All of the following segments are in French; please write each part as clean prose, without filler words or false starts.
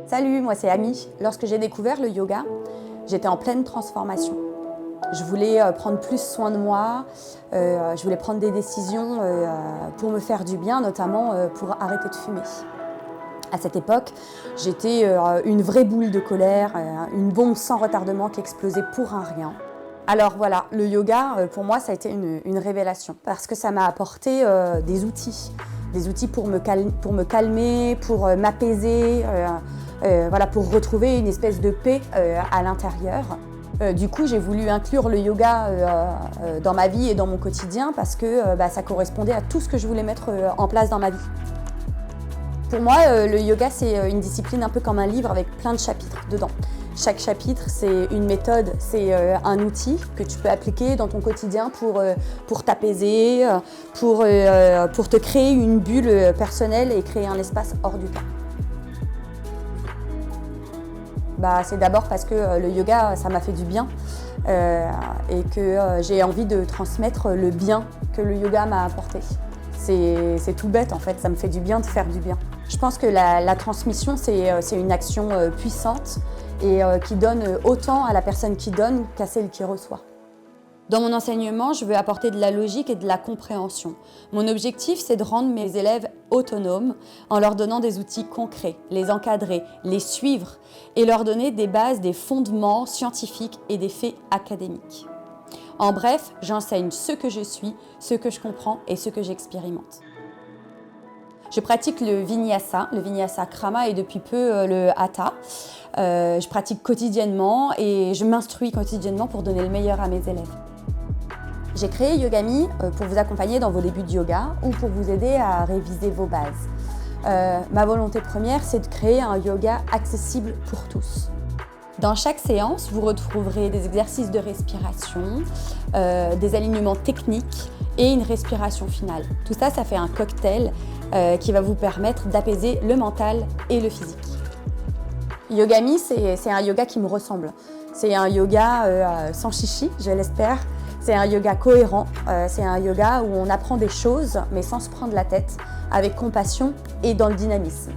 Salut, moi c'est Ami. Lorsque j'ai découvert le yoga, j'étais en pleine transformation. Je voulais prendre plus soin de moi, je voulais prendre des décisions pour me faire du bien, notamment pour arrêter de fumer. À cette époque, j'étais une vraie boule de colère, une bombe sans retardement qui explosait pour un rien. Alors voilà, le yoga, pour moi, ça a été une révélation parce que ça m'a apporté des outils pour me calmer, pour m'apaiser, voilà, pour retrouver une espèce de paix à l'intérieur. Du coup, j'ai voulu inclure le yoga dans ma vie et dans mon quotidien parce que ça correspondait à tout ce que je voulais mettre en place dans ma vie. Pour moi, le yoga, c'est une discipline un peu comme un livre avec plein de chapitres dedans. Chaque chapitre, c'est une méthode, c'est un outil que tu peux appliquer dans ton quotidien pour t'apaiser, pour te créer une bulle personnelle et créer un espace hors du temps. C'est d'abord parce que le yoga, ça m'a fait du bien et que j'ai envie de transmettre le bien que le yoga m'a apporté. C'est tout bête en fait, ça me fait du bien de faire du bien. Je pense que la transmission, c'est une action puissante et qui donne autant à la personne qui donne qu'à celle qui reçoit. Dans mon enseignement, je veux apporter de la logique et de la compréhension. Mon objectif, c'est de rendre mes élèves autonomes en leur donnant des outils concrets, les encadrer, les suivre et leur donner des bases, des fondements scientifiques et des faits académiques. En bref, j'enseigne ce que je suis, ce que je comprends et ce que j'expérimente. Je pratique le Vinyasa Krama et depuis peu le Hatha. Je pratique quotidiennement et je m'instruis quotidiennement pour donner le meilleur à mes élèves. J'ai créé Yogami pour vous accompagner dans vos débuts de yoga ou pour vous aider à réviser vos bases. Ma volonté première, c'est de créer un yoga accessible pour tous. Dans chaque séance, vous retrouverez des exercices de respiration, des alignements techniques et une respiration finale. Tout ça, ça fait un cocktail qui va vous permettre d'apaiser le mental et le physique. Yogami, c'est un yoga qui me ressemble. C'est un yoga sans chichi, je l'espère. C'est un yoga cohérent, c'est un yoga où on apprend des choses, mais sans se prendre la tête, avec compassion et dans le dynamisme.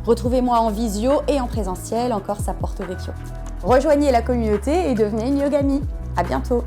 Retrouvez-moi en visio et en présentiel, encore Corsa Porto Vecchio. Rejoignez la communauté et devenez une Yogami. À bientôt.